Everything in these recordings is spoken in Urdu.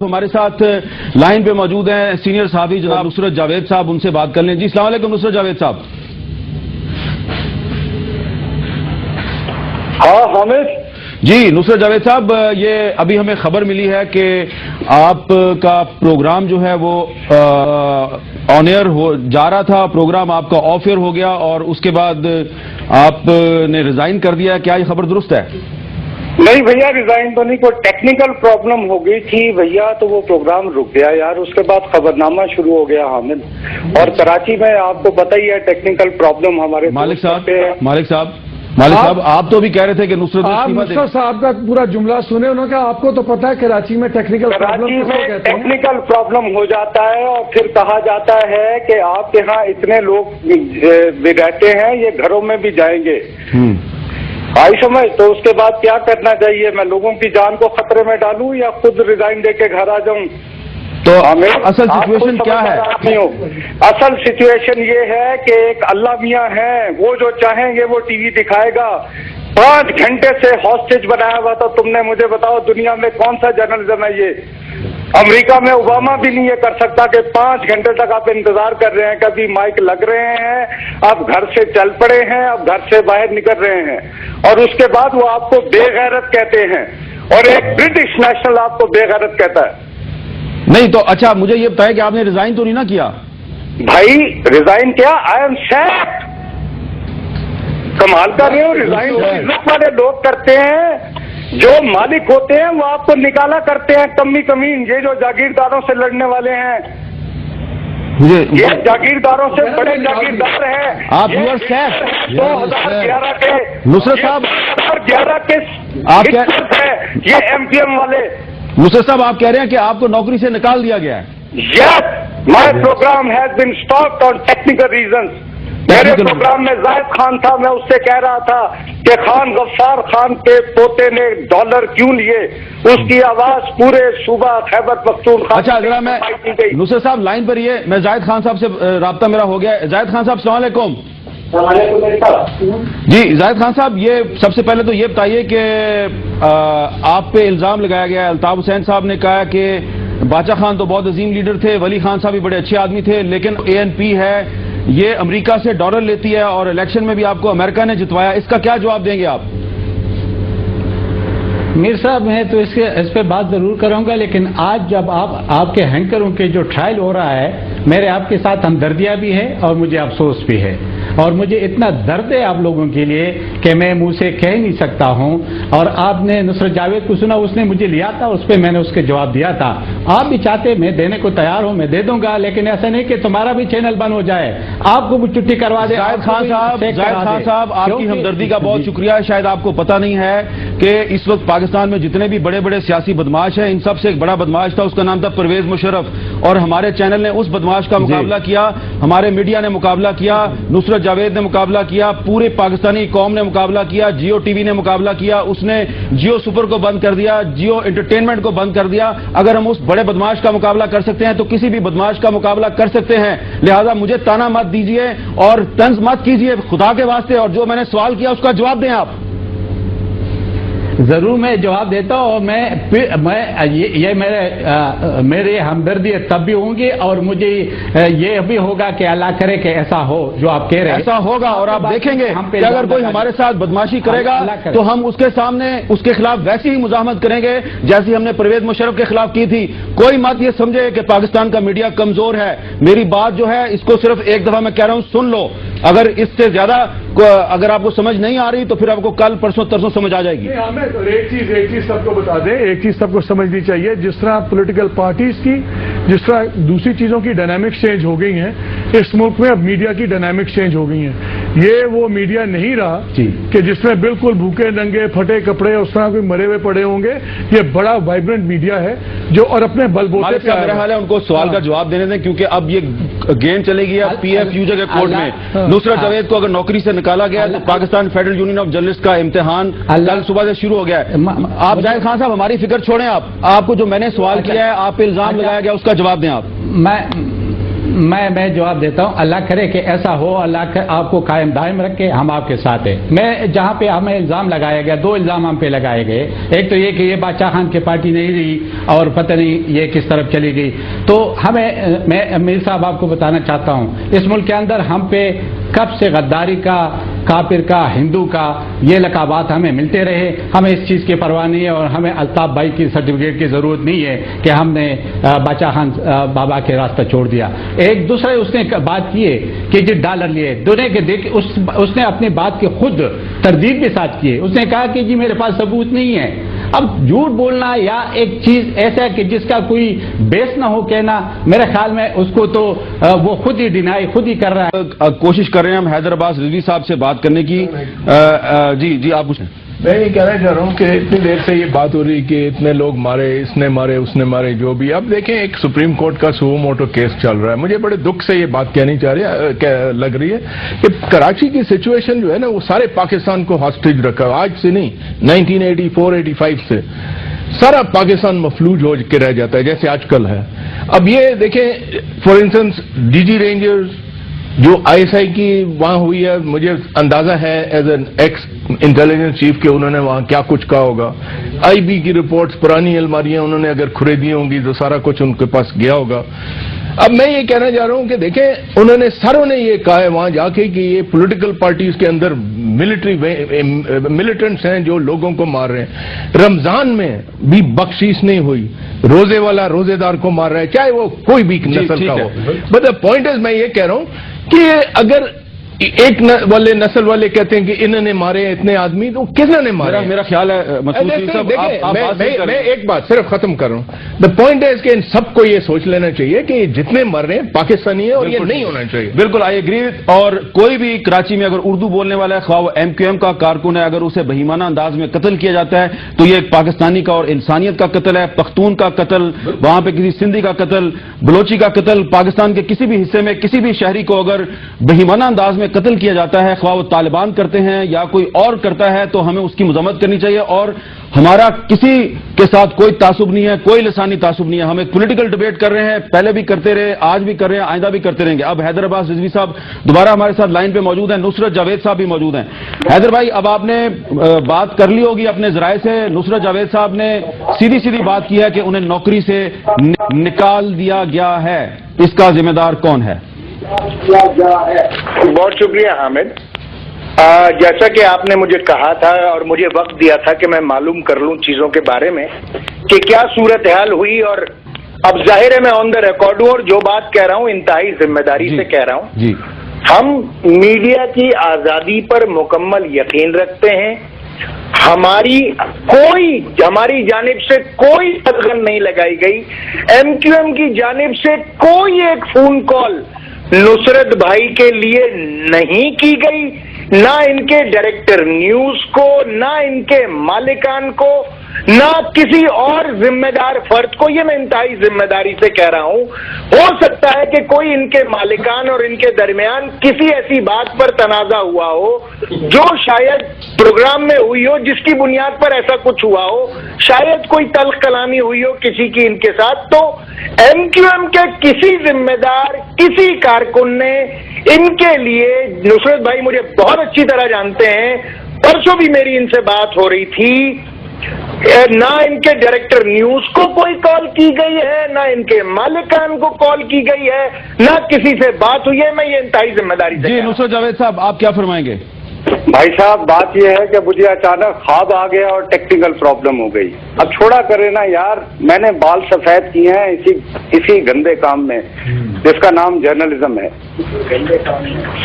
ہمارے ساتھ لائن پہ موجود ہیں سینئر صحافی جناب نصرت جاوید صاحب، ان سے بات کر لیں۔ جی السلام علیکم نصرت جاوید صاحب۔ ہاں حامد جی نصرت جاوید صاحب، یہ ابھی ہمیں خبر ملی ہے کہ آپ کا پروگرام جو ہے وہ آن ایئر جا رہا تھا، پروگرام آپ کا آف ایئر ہو گیا اور اس کے بعد آپ نے ریزائن کر دیا، کیا یہ خبر درست ہے؟ نہیں بھیا، ریزائن تو نہیں، کوئی ٹیکنیکل پرابلم ہو گئی تھی بھیا، تو وہ پروگرام رک گیا یار۔ اس کے بعد خبرنامہ شروع ہو گیا حامد، اور کراچی میں آپ کو پتہ ہی ہے ٹیکنیکل پرابلم ہمارے مالک صاحب آپ تو بھی کہہ رہے تھے کہ نصرت صاحب کا پورا جملہ سنے، انہوں نے کہا آپ کو تو پتہ ہے کراچی میں ٹیکنیکل پرابلم ہو جاتا ہے، اور پھر کہا جاتا ہے کہ آپ کے ہاں اتنے لوگ بھی رہتے ہیں، یہ گھروں میں بھی جائیں گے، آئی سمجھ؟ تو اس کے بعد کیا کرنا چاہیے؟ میں لوگوں کی جان کو خطرے میں ڈالوں یا خود ریزائن دے کے گھر آ جاؤں؟ تو اصل سچویشن کیا ہے؟ اصل سچویشن یہ ہے کہ ایک اللہ میاں ہے، وہ جو چاہیں گے وہ ٹی وی دکھائے گا۔ 5 گھنٹے سے ہاسٹیج بنایا ہوا تھا، تم نے مجھے بتاؤ دنیا میں کون سا جرنلزم ہے یہ؟ امریکہ میں اوباما بھی نہیں یہ کر سکتا کہ 5 گھنٹے تک آپ انتظار کر رہے ہیں، کبھی مائک لگ رہے ہیں، آپ گھر سے چل پڑے ہیں، آپ گھر سے باہر نکل رہے ہیں، اور اس کے بعد وہ آپ کو بے غیرت کہتے ہیں، اور ایک برٹش نیشنل آپ کو بے غیرت کہتا ہے۔ نہیں تو اچھا مجھے یہ بتائیں کہ آپ نے ریزائن تو نہیں نہ کیا؟ بھائی ریزائن کیا؟ آئی ایم سیک۔ کمال کر رہے ہو، ریزائن عزت والے لوگ کرتے ہیں، جو مالک ہوتے ہیں وہ آپ کو نکالا کرتے ہیں، کمین یہ جو جاگیرداروں سے لڑنے والے ہیں، یہ جاگیرداروں سے بڑے جاگیردار ہیں۔ آپ یو آر سیف 2011 کے نصرت صاحب، 2011 کے آپ کیا یہ ایم پی ایم والے؟ نصرت صاحب آپ کہہ رہے ہیں کہ آپ کو نوکری سے نکال دیا گیا ہے؟ Yes, my program has been stopped on technical reasons. میرے پروگرام میں زاہد خان تھا، میں اس سے کہہ رہا تھا کہ خان غفار خان کے پوتے نے ڈالر کیوں لیے، اس کی آواز پورے صوبہ خیبر پختونخوا۔ اچھا ذرا میں نصرت صاحب لائن پر یہ میں زاہد خان صاحب سے رابطہ میرا ہو گیا ہے۔ زاہد خان صاحب السلام علیکم۔ جی زاہد خان صاحب، یہ سب سے پہلے تو یہ بتائیے کہ آپ پہ الزام لگایا گیا ہے، الطاف حسین صاحب نے کہا کہ باچا خان تو بہت عظیم لیڈر تھے، ولی خان صاحب بھی بڑے اچھے آدمی تھے، لیکن ANP ہے یہ امریکہ سے ڈالر لیتی ہے اور الیکشن میں بھی آپ کو امریکہ نے جتوایا، اس کا کیا جواب دیں گے آپ؟ میر صاحب میں تو اس پہ بات ضرور کروں گا، لیکن آج جب آپ کے ہینکروں کے جو ٹرائل ہو رہا ہے، میرے آپ کے ساتھ ہمدردیاں بھی ہے اور مجھے افسوس بھی ہے، اور مجھے اتنا درد ہے آپ لوگوں کے لیے کہ میں منہ سے کہہ نہیں سکتا ہوں۔ اور آپ نے نصرت جاوید کو سنا، اس نے مجھے لیا تھا، اس پہ میں نے اس کے جواب دیا تھا۔ آپ بھی چاہتے میں دینے کو تیار ہوں، میں دے دوں گا، لیکن ایسا نہیں کہ تمہارا بھی چینل بند ہو جائے، آپ کو بھی چھٹی کروا دے۔ زاہد خان صاحب آپ کی ہمدردی کا بہت شکریہ، شاید آپ کو پتہ نہیں ہے کہ اس وقت پاکستان میں جتنے بھی بڑے بڑے سیاسی بدماش ہیں، ان سب سے ایک بڑا بدماش تھا، اس کا نام تھا پرویز مشرف، اور ہمارے چینل نے اس بدماش کا مقابلہ کیا، ہمارے میڈیا نے مقابلہ کیا، نصرت جاوید نے مقابلہ کیا، پورے پاکستانی قوم نے مقابلہ کیا، جیو ٹی وی نے مقابلہ کیا، اس نے جیو سپر کو بند کر دیا، جیو انٹرٹینمنٹ کو بند کر دیا۔ اگر ہم اس بڑے بدماش کا مقابلہ کر سکتے ہیں تو کسی بھی بدماش کا مقابلہ کر سکتے ہیں، لہذا مجھے تانا مت دیجیے اور طنز مت کیجیے خدا کے واسطے، اور جو میں نے سوال کیا اس کا جواب دیں آپ۔ ضرور میں جواب دیتا ہوں، اور یہ میرے ہمدردی تب بھی ہوں گی، اور مجھے یہ بھی ہوگا کہ اللہ کرے کہ ایسا ہو جو آپ کہہ رہے ہیں، ایسا ہوگا، اور آپ دیکھیں گے کہ اگر کوئی ہمارے ساتھ بدماشی کرے گا تو ہم اس کے سامنے اس کے خلاف ویسی ہی مزاحمت کریں گے جیسی ہم نے پرویز مشرف کے خلاف کی تھی۔ کوئی مت یہ سمجھے کہ پاکستان کا میڈیا کمزور ہے، میری بات جو ہے اس کو صرف ایک دفعہ میں کہہ رہا ہوں سن لو، اگر اس سے زیادہ اگر آپ کو سمجھ نہیں آ رہی تو پھر آپ کو کل پرسوں ترسوں سمجھ آ جائے گی۔ ایک چیز سب کو بتا دیں، ایک چیز سب کو سمجھنی چاہیے، جس طرح پولیٹیکل پارٹیز کی، جس طرح دوسری چیزوں کی ڈائنامکس چینج ہو گئی ہیں، اس ملک میں اب میڈیا کی ڈائنامکس چینج ہو گئی ہیں۔ یہ وہ میڈیا نہیں رہا کہ جس میں بالکل بھوکے ننگے پھٹے کپڑے اس طرح کوئی مرے ہوئے پڑے ہوں گے، یہ بڑا وائبرنٹ میڈیا ہے جو اور اپنے بل بوتے پہ میرا حال ہے ان کو سوال کا جواب دینے دیں، کیونکہ اب یہ گیم چلے گی PFU کے کورٹ میں۔ نصرت جاوید کو اگر نوکری سے نکالا گیا تو Pakistan federal union of journalist کا امتحان کل صبح سے شروع ہو گیا ہے۔ آپ زاہد خان صاحب ہماری فکر چھوڑیں، آپ کو جو میں نے سوال کیا ہے، آپ پہ الزام لگایا گیا، اس کا جواب دیں آپ۔ میں جواب دیتا ہوں، اللہ کرے کہ ایسا ہو، اللہ آپ کو قائم دائم رکھے، ہم آپ کے ساتھ ہیں۔ میں جہاں پہ ہمیں الزام لگایا گیا، 2 الزام ہم پہ لگائے گئے، ایک تو یہ کہ یہ بادشاہ خان کی پارٹی نہیں رہی اور پتہ نہیں یہ کس طرف چلی گئی، تو میں میر صاحب آپ کو بتانا چاہتا ہوں، اس ملک کے اندر ہم پہ کب سے غداری کا، کافر کا، ہندو کا یہ لقبات ہمیں ملتے رہے، ہمیں اس چیز کی پرواہ نہیں ہے، اور ہمیں الطاف بھائی کی سرٹیفکیٹ کی ضرورت نہیں ہے کہ ہم نے بادشاہ خان بابا کے راستہ چھوڑ دیا۔ ایک دوسرے اس نے بات کی ہے کہ جی ڈالر لیے دنیا کے دیکھ، اس نے اپنی بات کی خود تردید کے ساتھ کی ہے، اس نے کہا کہ جی میرے پاس ثبوت نہیں ہے۔ اب جھوٹ بولنا یا ایک چیز ایسا کہ جس کا کوئی بیس نہ ہو کہنا، میرے خیال میں اس کو تو وہ خود ہی ڈینائی خود ہی کر رہا ہے۔ کوشش کر رہے ہیں ہم حیدر عباس رضوی صاحب سے بات کرنے کی۔ جی آپ پوچھیں۔ میں یہ کہنا چاہ رہا ہوں کہ اتنی دیر سے یہ بات ہو رہی کہ اتنے لوگ مارے، اس نے مارے، اس نے مارے، جو بھی۔ اب دیکھیں ایک سپریم کورٹ کا سو موٹو کیس چل رہا ہے، مجھے بڑے دکھ سے یہ بات کہنی لگ رہی ہے کہ کراچی کی سچویشن جو ہے نا وہ سارے پاکستان کو ہاسٹیج رکھا ہے، آج سے نہیں، 1984-85 سے سارا پاکستان مفلوج ہو کے رہ جاتا ہے جیسے آج کل ہے۔ اب یہ دیکھیں for instance D G Rangers جو آئی ایس آئی کی وہاں ہوئی ہے، مجھے اندازہ ہے as an x intelligence chief کہ انہوں نے وہاں کیا کچھ کہا ہوگا۔ آئی بی کی رپورٹس، پرانی الماریاں انہوں نے اگر کھریدی ہوں گی تو سارا کچھ ان کے پاس گیا ہوگا۔ اب میں یہ کہنا چاہ رہا ہوں کہ دیکھیں انہوں نے ساروں نے یہ کہا ہے وہاں جا کے کہ یہ پولیٹیکل پارٹیز کے اندر ملیٹنٹس ہیں جو لوگوں کو مار رہے ہیں۔ رمضان میں بھی بخشش نہیں ہوئی، روزے والا روزے دار کو مار رہا ہے، چاہے وہ کوئی بھی نسل کا ہو۔ بٹ دا پوائنٹ از، میں یہ کہہ رہا ہوں کہ اگر ایک نسل والے کہتے ہیں کہ انہوں نے مارے اتنے آدمی، تو کس نے مارے؟ میرا خیال ہے میں ایک بات صرف ختم کر رہا ہوں۔ دا پوائنٹ از کہ ان سب کو یہ سوچ لینا چاہیے کہ جتنے مر رہے ہیں پاکستانی ہیں اور یہ نہیں ہونا چاہیے۔ بالکل آئی ایگری۔ اور کوئی بھی کراچی میں اگر اردو بولنے والا ہے، خواہ وہ ایم کیو ایم کا کارکن ہے، اگر اسے بہیمانہ انداز میں قتل کیا جاتا ہے تو یہ ایک پاکستانی کا اور انسانیت کا قتل ہے۔ پختون کا قتل، وہاں پہ کسی سندھی کا قتل، بلوچی کا قتل، پاکستان کے کسی بھی حصے میں کسی بھی شہری کو اگر بہیمانہ انداز میں قتل کیا جاتا ہے، خواہ وہ طالبان کرتے ہیں یا کوئی اور کرتا ہے، تو ہمیں اس کی مذمت کرنی چاہیے۔ اور ہمارا کسی کے ساتھ کوئی تعصب نہیں ہے، کوئی لسانی تعصب نہیں ہے۔ ہم ایک پولیٹیکل ڈیبیٹ کر رہے ہیں، پہلے بھی کرتے رہے، آج بھی کر رہے ہیں، آئندہ بھی کرتے رہیں گے۔ اب حیدر عباس رضوی صاحب دوبارہ ہمارے ساتھ لائن پہ موجود ہیں، نصرت جاوید صاحب بھی موجود ہیں۔ حیدر بھائی، اب آپ نے بات کر لی ہوگی اپنے ذرائع سے، نصرت جاوید صاحب نے سیدھی بات کی ہے کہ انہیں نوکری سے نکال دیا گیا ہے، اس کا ذمہ دار کون ہے؟ بہت شکریہ حامد۔ جیسا کہ آپ نے مجھے کہا تھا اور مجھے وقت دیا تھا کہ میں معلوم کر لوں چیزوں کے بارے میں کہ کیا صورتحال ہوئی، اور اب ظاہر ہے میں آن دا ریکارڈ ہوں اور جو بات کہہ رہا ہوں انتہائی ذمہ داری سے کہہ رہا ہوں۔ جی، ہم میڈیا کی آزادی پر مکمل یقین رکھتے ہیں۔ ہماری جانب سے کوئی قدغن نہیں لگائی گئی، ایم کیو ایم کی جانب سے کوئی ایک فون کال نصرت بھائی کے لیے نہیں کی گئی، نہ ان کے ڈائریکٹر نیوز کو، نہ ان کے مالکان کو، نہ کسی اور ذمہ دار فرد کو۔ یہ میں انتہائی ذمہ داری سے کہہ رہا ہوں۔ ہو سکتا ہے کہ کوئی ان کے مالکان اور ان کے درمیان کسی ایسی بات پر تنازع ہوا ہو جو شاید پروگرام میں ہوئی ہو، جس کی بنیاد پر ایسا کچھ ہوا ہو، شاید کوئی تلخ کلامی ہوئی ہو کسی کی ان کے ساتھ، تو ایم کیو ایم کے کسی ذمہ دار، کسی کارکن نے ان کے لیے، نصرت بھائی مجھے بہت اچھی طرح جانتے ہیں، پرسوں بھی میری ان سے بات ہو رہی تھی، نہ ان کے ڈائریکٹر نیوز کو کوئی کال کی گئی ہے، نہ ان کے مالکان کو کال کی گئی ہے، نہ کسی سے بات ہوئی ہے۔ میں یہ انتہائی ذمہ داری سے جی نصرت جاوید صاحب، آپ کیا فرمائیں گے؟ بھائی صاحب، بات یہ ہے کہ مجھے اچانک خواب آ گیا اور ٹیکنیکل پرابلم ہو گئی۔ اب چھوڑا کرے نا یار، میں نے بال سفید کیے ہیں اسی گندے کام میں جس کا نام جرنلزم ہے۔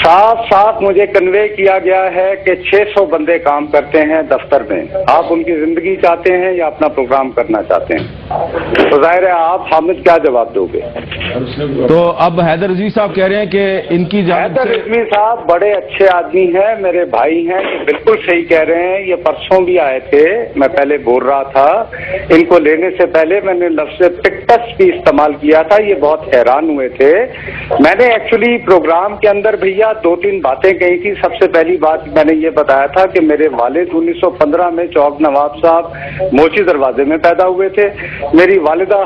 صاف مجھے کنوے کیا گیا ہے کہ 600 بندے کام کرتے ہیں دفتر میں۔ آپ ان کی زندگی چاہتے ہیں یا اپنا پروگرام کرنا چاہتے ہیں؟ تو ظاہر ہے آپ حامد کیا جواب دو گے؟ تو اب حیدر رضوی صاحب کہہ رہے ہیں کہ ان کی حیدر رضوی صاحب بڑے اچھے آدمی ہیں، میرے بھائی ہیں، یہ بالکل صحیح کہہ رہے ہیں۔ یہ پرسوں بھی آئے تھے، میں پہلے بول رہا تھا، ان کو لینے سے پہلے میں نے لفظ پکٹس بھی استعمال کیا تھا، یہ بہت حیران ہوئے تھے۔ میں نے ایکچولی پروگرام کے اندر بھیا 2-3 باتیں کہی تھی۔ سب سے پہلی بات میں نے یہ بتایا تھا کہ میرے والد 1915 میں چوک نواب صاحب موچی دروازے میں پیدا ہوئے تھے۔ میری والدہ